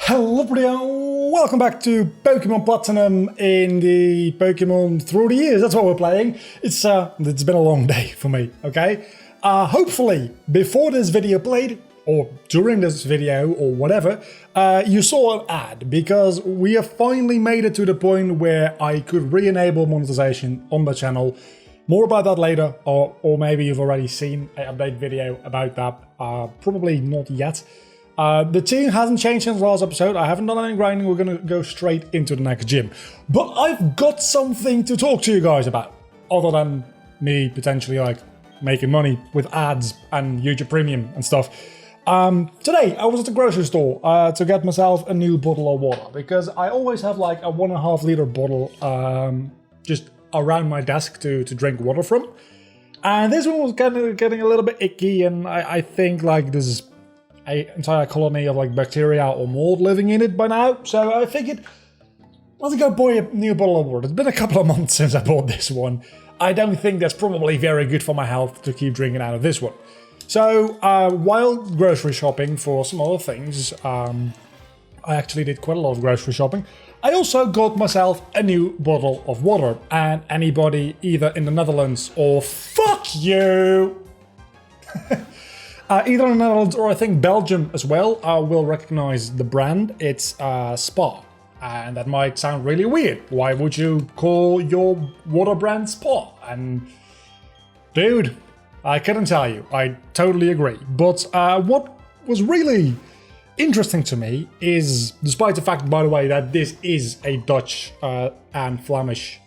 Hello everybody, welcome back to Pokemon Platinum in the Pokemon Through the Years. That's what we're playing. It's been a long day for me, okay? Hopefully, before this video played, or during this video, or whatever, you saw an ad, because we have finally made it to the point where I could re-enable monetization on the channel. More about that later, or maybe you've already seen an update video about that. Probably not yet. The team hasn't changed since the last episode. I haven't done any grinding. We're going to go straight into the next gym. But I've got something to talk to you guys about, other than me potentially like making money with ads and YouTube Premium and stuff. Today I was at the grocery store to get myself a new bottle of water, because I always have like a 1.5 liter bottle just around my desk to drink water from. And this one was kind of getting a little bit icky, and I think like this is an entire colony of like bacteria or mold living in it by now. So I figured, let's go buy a new bottle of water. It's been a couple of months since I bought this one. I don't think that's probably very good for my health to keep drinking out of this one. So while grocery shopping for some other things, I actually did quite a lot of grocery shopping. I also got myself a new bottle of water, and anybody either in the Netherlands or fuck you either in the Netherlands or I think Belgium as well will recognize the brand. It's Spa, and that might sound really weird. Why would you call your water brand Spa? And dude, I couldn't tell you. I totally agree. But what was really interesting to me is, despite the fact, by the way, that this is a Dutch and Flemish,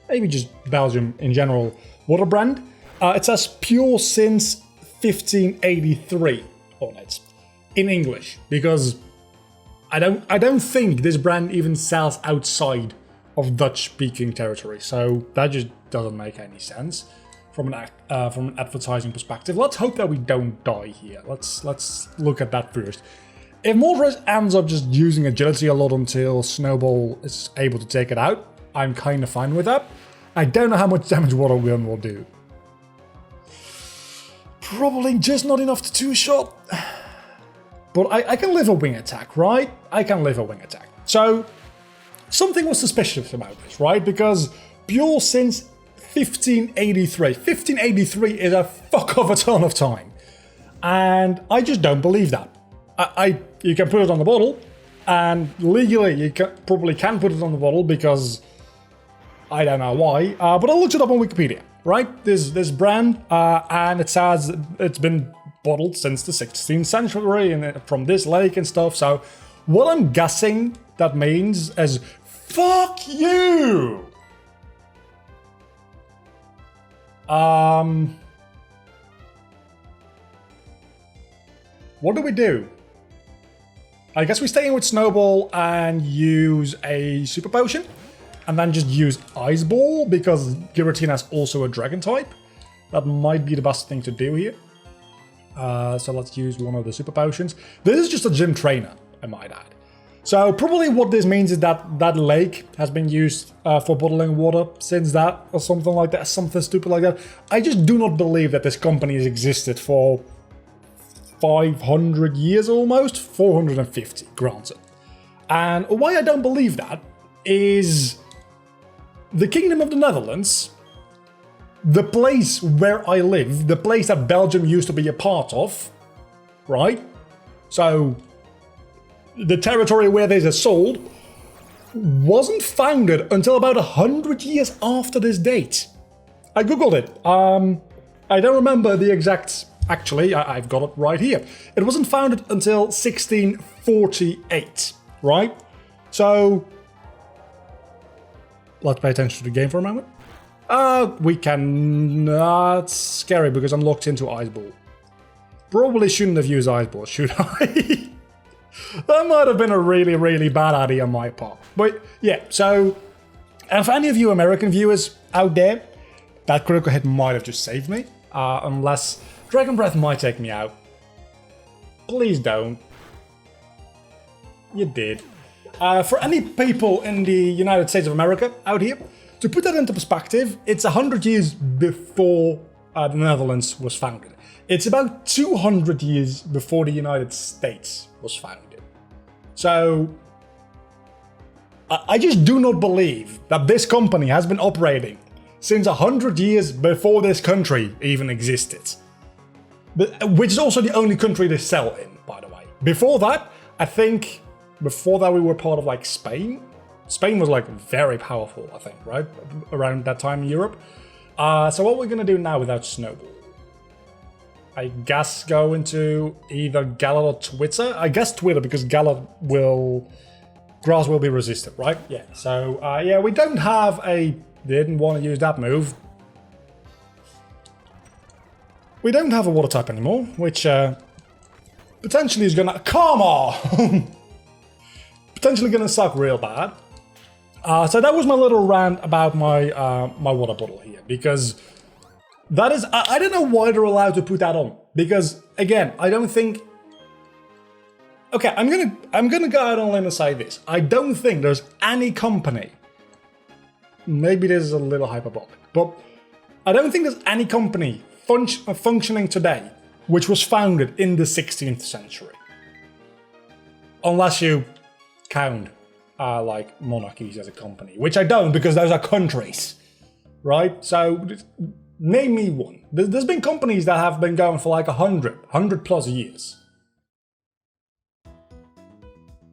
maybe just Belgium in general, water brand, it says pure since 1583 on it in English, because I don't think this brand even sells outside of Dutch-speaking territory, so that just doesn't make any sense from an advertising perspective. Let's hope that we don't die here. Let's look at that first. If Moltres ends up just using agility a lot until Snowball is able to take it out, I'm kind of fine with that. I don't know how much damage Water Gun will do. Probably just not enough to two-shot. But I can live a wing attack, right? I can live a wing attack. So, something was suspicious about this, right? Because pure since 1583. 1583 is a fuck of a ton of time. And I just don't believe that. You can put it on the bottle, and legally you probably can put it on the bottle, because I don't know why, but I looked it up on Wikipedia, right? This brand, and it says it's been bottled since the 16th century and from this lake and stuff. So what I'm guessing that means is fuck you. What do we do? I guess we stay in with Snowball and use a Super Potion, and then just use Ice Ball, because Giratina is also a Dragon type. That might be the best thing to do here. So let's use one of the Super Potions. This is just a gym trainer, I might add. So probably what this means is that that lake has been used for bottling water since that, or something like that, something stupid like that. I just do not believe that this company has existed for 500 years almost, 450, granted. And why I don't believe that is the Kingdom of the Netherlands, the place where I live, the place that Belgium used to be a part of, right? So, the territory where this is sold wasn't founded until about 100 years after this date. I googled it. I don't remember the exact... Actually, I've got it right here. It wasn't founded until 1648, right? So, let's pay attention to the game for a moment. We can... it's scary because I'm locked into Ice Ball. Probably shouldn't have used Ice Ball, should I? That might have been a really, really bad idea on my part. But yeah, so... And for any of you American viewers out there, that critical hit might have just saved me. Unless... Dragon Breath might take me out. Please don't. You did. For any people in the United States of America out here, to put that into perspective, it's 100 years before the Netherlands was founded. It's about 200 years before the United States was founded. So I just do not believe that this company has been operating since 100 years before this country even existed. Which is also the only country they sell in, by the way. Before that, I think, before that we were part of like Spain. Spain was like very powerful, I think, right? Around that time in Europe. So what we're gonna do now without Snowball? I guess go into either Galar or Twitter. I guess Twitter, because Galar will... Grass will be resistant, right? Yeah, so yeah, we don't have a... Didn't want to use that move. We don't have a water type anymore, which potentially is gonna... Come on! Potentially gonna suck real bad. So that was my little rant about my my water bottle here, because that is... I don't know why they're allowed to put that on, because, again, I don't think... Okay, I'm gonna go out on a limb and say this. I don't think there's any company... Maybe this is a little hyperbolic, but I don't think there's any company functioning today which was founded in the 16th century. Unless you count like monarchies as a company, which I don't, because those are countries, right? So name me one. There's been companies that have been going for like 100 plus years.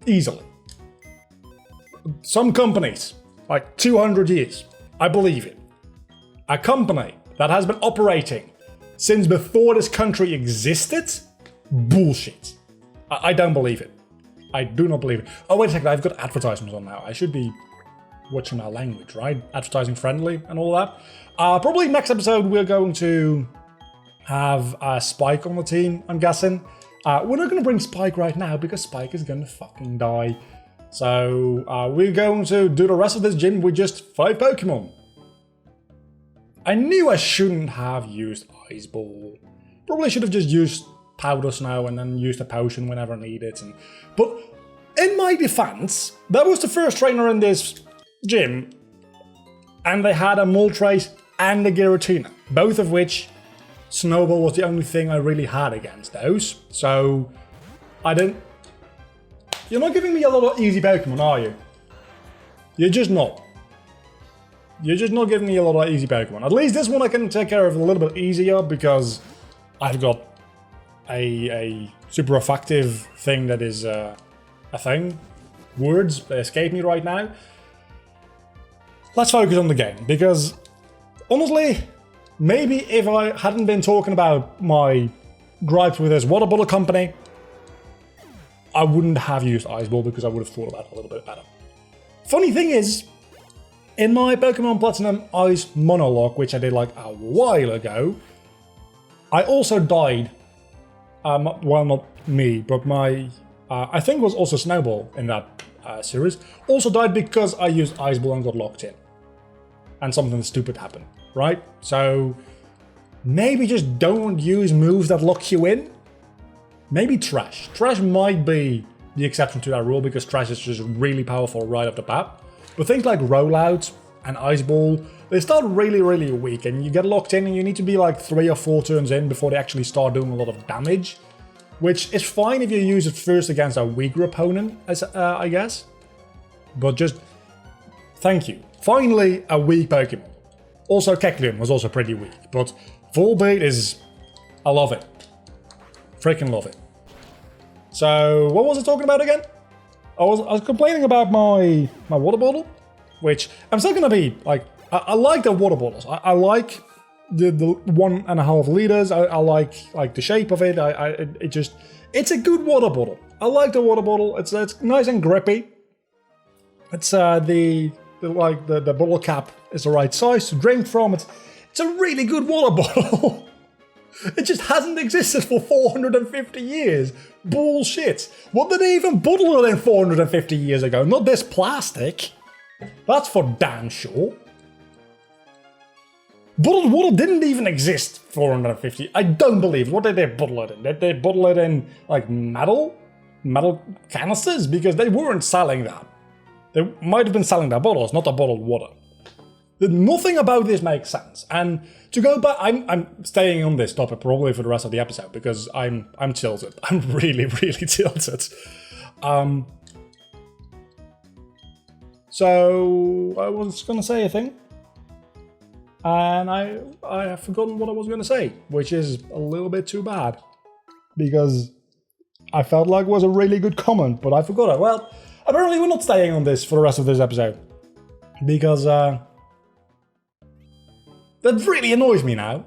Easily. Some companies, like 200 years. I believe it. A company that has been operating since before this country existed? Bullshit. I don't believe it. I do not believe it. Oh, wait a second, I've got advertisements on now. I should be watching our language, right? Advertising friendly and all that. Probably next episode we're going to have Spike on the team, I'm guessing. We're not going to bring Spike right now because Spike is going to fucking die. So we're going to do the rest of this gym with just 5 Pokemon. I knew I shouldn't have used Ice Ball. Probably should have just used Powder Snow and then used a potion whenever needed. But in my defense, that was the first trainer in this gym, and they had a Moltres and a Giratina, both of which Snowball was the only thing I really had against those. So I didn't... You're not giving me a lot of easy Pokemon, are you? You're just not. You're just not giving me a lot of easy Pokemon. At least this one I can take care of a little bit easier because I've got a super effective thing that is a thing. Words that escape me right now. Let's focus on the game, because honestly, maybe if I hadn't been talking about my gripes with this water bottle company, I wouldn't have used Ice Ball because I would have thought about it a little bit better. Funny thing is, in my Pokemon Platinum Ice Monologue, which I did like a while ago, I also died. Well, not me, but my... I think it was also Snowball in that series. Also died because I used Ice Ball and got locked in. And something stupid happened, right? So maybe just don't use moves that lock you in. Maybe Trash. Trash might be the exception to that rule because Trash is just really powerful right off the bat. But things like Rollout and Ice Ball, they start really, really weak and you get locked in and you need to be like 3 or 4 turns in before they actually start doing a lot of damage. Which is fine if you use it first against a weaker opponent, I guess. But just, thank you. Finally, a weak Pokemon. Also, Kecleon was also pretty weak, but Volbeat is... I love it. Freaking love it. So, what was I talking about again? I was complaining about my water bottle, which I'm still gonna be, like, I like the water bottles. I like the 1.5 liters. I like the shape of it. It's a good water bottle. I like the water bottle. It's nice and grippy. It's the bottle cap is the right size to drink from. It's a really good water bottle. It just hasn't existed for 450 years. Bullshit. What did they even bottle it in 450 years ago? Not this plastic. That's for damn sure. Bottled water didn't even exist 450. I don't believe it. What did they bottle it in? Did they bottle it in like metal canisters? Because they weren't selling that. They might have been selling their bottles, not the bottled water. Nothing about this makes sense. And to go back, I'm staying on this topic probably for the rest of the episode because I'm tilted. I'm really, really tilted. So I was going to say a thing, and I have forgotten what I was going to say, which is a little bit too bad, because I felt like it was a really good comment, but I forgot it. Well, apparently we're not staying on this for the rest of this episode, because that really annoys me now.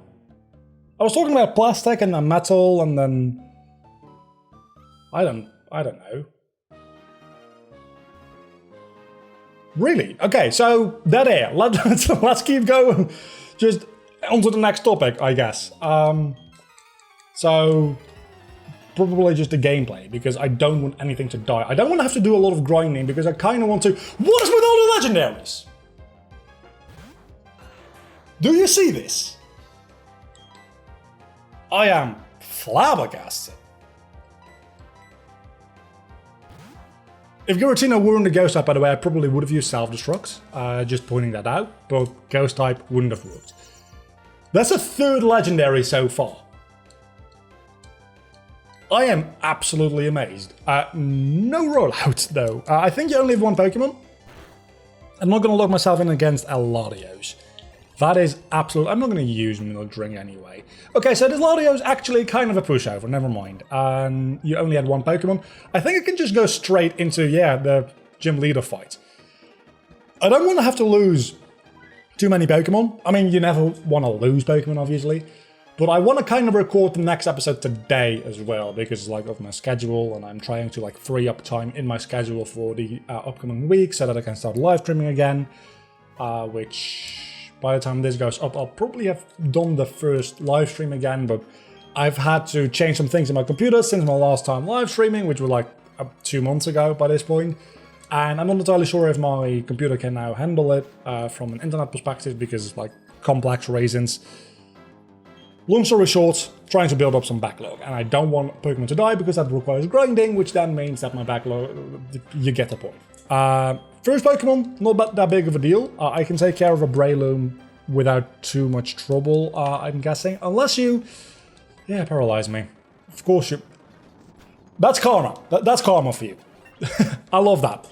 I was talking about plastic and then metal, and then I don't know. Really? Okay, so that here. Let's keep going. Just on to the next topic, I guess. So probably just the gameplay, because I don't want anything to die. I don't want to have to do a lot of grinding, because I kind of want to. What is with all the legendaries? Do you see this? I am flabbergasted. If Giratina weren't a ghost type, by the way, I probably would have used self-destructs. Just pointing that out, but ghost type wouldn't have worked. That's a third legendary so far. I am absolutely amazed. No rollout, though. I think you only have one Pokemon. I'm not going to lock myself in against Latios. That is absolute. I'm not going to use Milldring anyway. Okay, so this Latios is actually kind of a pushover, never mind. You only had one Pokemon. I think I can just go straight into, the gym leader fight. I don't want to have to lose too many Pokemon. I mean, you never want to lose Pokemon, obviously. But I want to kind of record the next episode today as well, because of my schedule, and I'm trying to free up time in my schedule for the upcoming week so that I can start live streaming again, which by the time this goes up, I'll probably have done the first live stream again, but I've had to change some things in my computer since my last time live streaming, which was 2 months ago by this point. And I'm not entirely sure if my computer can now handle it from an internet perspective, because complex reasons. Long story short, trying to build up some backlog, and I don't want Pokemon to die because that requires grinding, which then means that my backlog, you get the point. First Pokemon, not that big of a deal. I can take care of a Breloom without too much trouble, I'm guessing. Unless you, paralyze me. Of course you. That's karma. That's karma for you. I love that.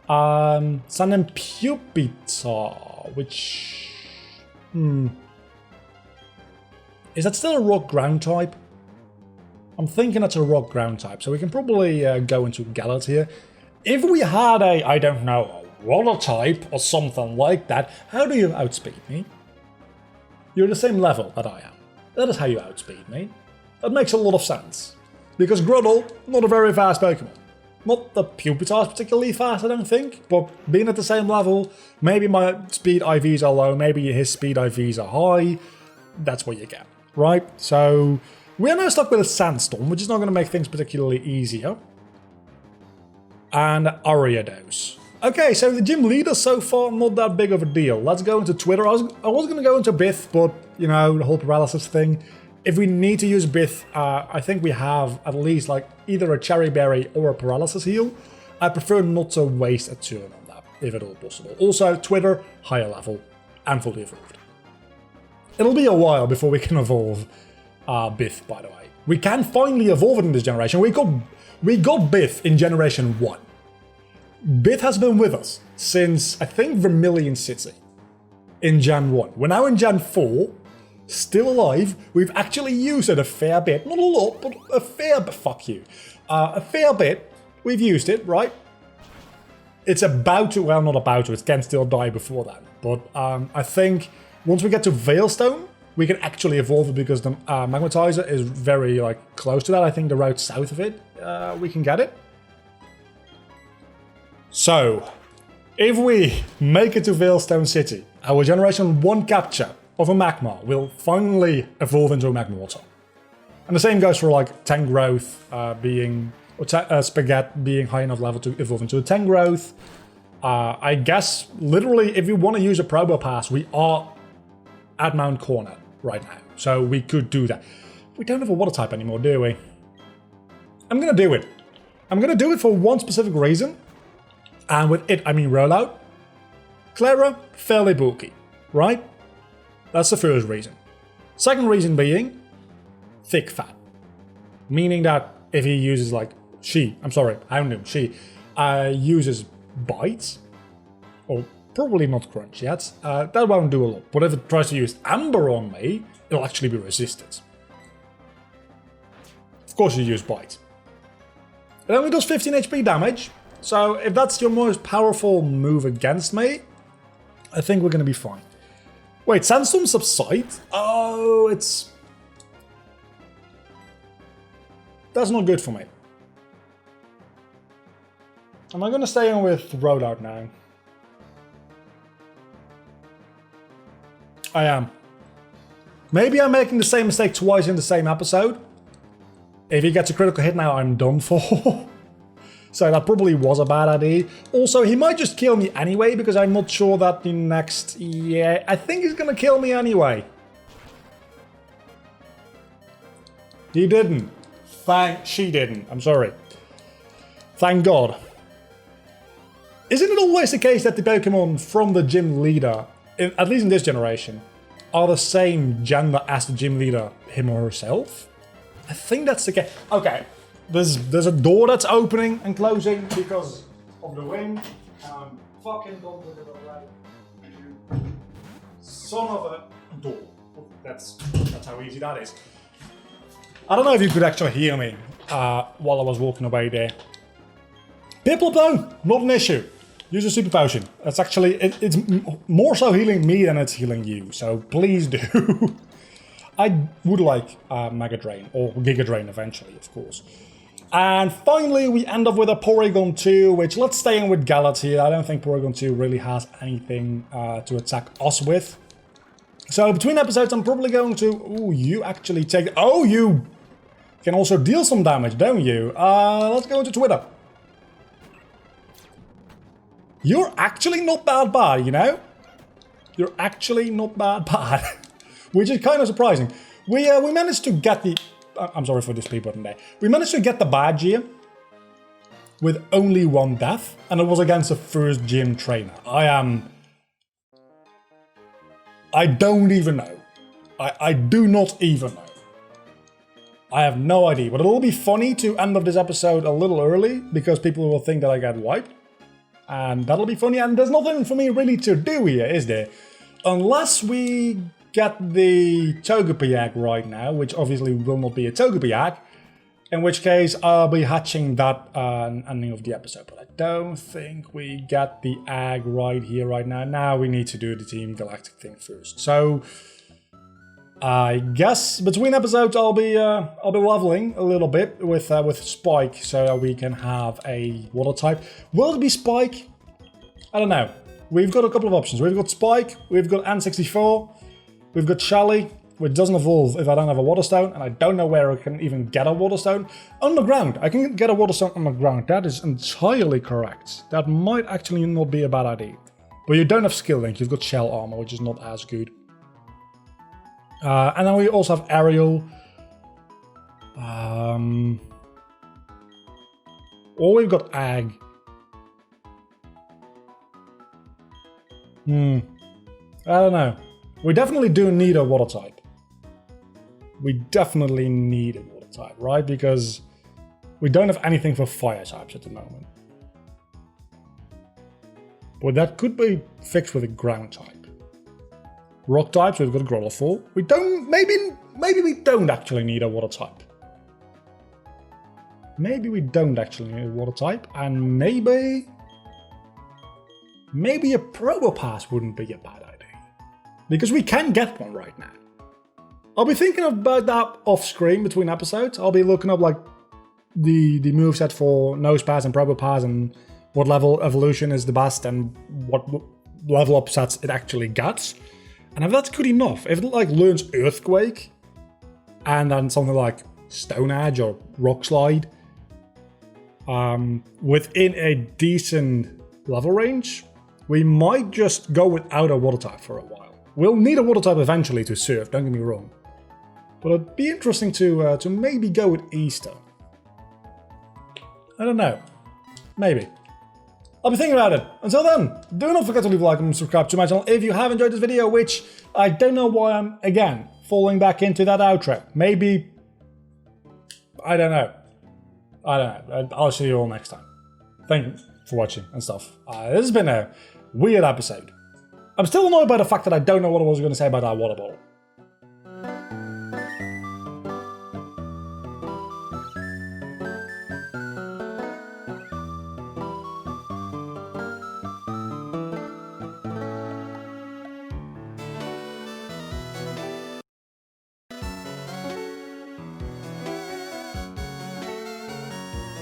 Sun and Pupitar, which... Is that still a rock ground type? I'm thinking it's a rock ground type, so we can probably go into Galat here. If we had a, I don't know, a water type or something like that, how do you outspeed me? You're the same level that I am. That is how you outspeed me. That makes a lot of sense. Because Gruddle, not a very fast Pokemon. Not the Pupitar is particularly fast, I don't think, but being at the same level, maybe my speed IVs are low, maybe his speed IVs are high, that's what you get, right? So we are now stuck with a Sandstorm, which is not going to make things particularly easier. And Ariados. Okay, so the gym leader so far, not that big of a deal. Let's go into Twitter. I was going to go into Bith, but, the whole paralysis thing. If we need to use Bith, I think we have at least either a Cherry Berry or a Paralysis heal. I prefer not to waste a turn on that, if at all possible. Also, Twitter, higher level, and fully evolved. It'll be a while before we can evolve Bith, by the way. We can finally evolve it in this generation. We got Bith in Generation 1. Bith has been with us since, I think, Vermilion City in Gen 1. We're now in Gen 4. Still alive. We've actually used it a fair bit. Not a lot, but a fair bit. Fuck you. A fair bit. We've used it, right? It's about to, well, not about to, it can still die before that. But I think once we get to Veilstone, we can actually evolve it because the Magmatizer is very close to that. I think the route south of it, we can get it. So, if we make it to Veilstone City, our Generation 1 capture of a Magmar will finally evolve into a Magmortar. And the same goes for Tangrowth being, or Spaghetti being high enough level to evolve into a Tangrowth. I guess, literally, if we want to use a Probo Pass, we are at Mount Cornet right now. So we could do that. We don't have a Water type anymore, do we? I'm going to do it. I'm going to do it for one specific reason. And with it, I mean rollout. Clara, fairly bulky, right? That's the first reason. Second reason being thick fat. Meaning that if he uses uses bites, or probably not crunch yet. That won't do a lot, but if it tries to use Amber on me, it'll actually be resisted. Of course you use Bite. It only does 15 HP damage, so if that's your most powerful move against me, I think we're gonna be fine. Wait, Sandstorm Subside? Oh, it's... That's not good for me. Am I gonna stay in with Roadout now? I am. Maybe I'm making the same mistake twice in the same episode. If he gets a critical hit now, I'm done for. So that probably was a bad idea. Also, he might just kill me anyway, because I'm not sure that the next... Yeah, I think he's gonna kill me anyway. He didn't. She didn't. I'm sorry. Thank God. Isn't it always the case that the Pokemon from the gym leader, at least in this generation, are the same gender as the gym leader, him or herself? I think that's the case. Okay, there's a door that's opening and closing because of the wind. Fucking don't look at the right. Son of a door. That's how easy that is. I don't know if you could actually hear me while I was walking away there. Piplup though, not an issue. Use a super potion. It's actually, it's more so healing me than it's healing you, so please do. I would like Mega Drain, or Giga Drain eventually, of course. And finally, we end up with a Porygon 2, which let's stay in with Galat here. I don't think Porygon 2 really has anything to attack us with. So between episodes, I'm probably going to... Ooh, you actually take... Oh, you can also deal some damage, don't you? Let's go into Twitter. You're actually not that bad, you know? You're actually not that bad. Which is kind of surprising. We managed to get the... I'm sorry for this P button there. We managed to get the badge here with only one death, and it was against the first gym trainer. I don't even know. I do not even know. I have no idea, but it'll be funny to end up this episode a little early, because people will think that I got wiped. And that'll be funny, and there's nothing for me really to do here, is there? Unless we get the Togepi egg right now, which obviously will not be a Togepi egg, in which case I'll be hatching that ending of the episode. But I don't think we get the egg right here, right now. Now we need to do the Team Galactic thing first. So I guess between episodes I'll be leveling a little bit with Spike, so that we can have a water type. Will it be Spike? I don't know. We've got a couple of options. We've got Spike, we've got N64, we've got Shelly, which doesn't evolve if I don't have a Water Stone, and I don't know where I can even get a Water Stone. Underground, I can get a Water Stone underground. That is entirely correct. That might actually not be a bad idea. But you don't have Skill Link, you've got Shell Armor, which is not as good. And then we also have Aerial. Or we've got Ag. I don't know. We definitely do need a water type. We definitely need a water type, right? Because we don't have anything for fire types at the moment. But that could be fixed with a ground type. Rock types, we've got Growlithe. We don't, maybe we don't actually need a water type. Maybe we don't actually need a water type, and maybe a Probopass wouldn't be a bad idea. Because we can get one right now. I'll be thinking about that off screen between episodes. I'll be looking up like the moveset for Nosepass and Probopass and what level evolution is the best and what level up sets it actually gets. And if that's good enough, if it like learns Earthquake and then something like Stone Edge or Rock Slide within a decent level range, we might just go without a water type for a while. We'll need a water type eventually to surf, don't get me wrong. But it'd be interesting to maybe go with Easter. I don't know. Maybe. I'll be thinking about it. Until then, do not forget to leave a like and subscribe to my channel if you have enjoyed this video, which I don't know why I'm, again, falling back into that outro. Maybe... I don't know. I'll see you all next time. Thank you for watching and stuff. This has been a weird episode. I'm still annoyed by the fact that I don't know what I was going to say about that water bottle.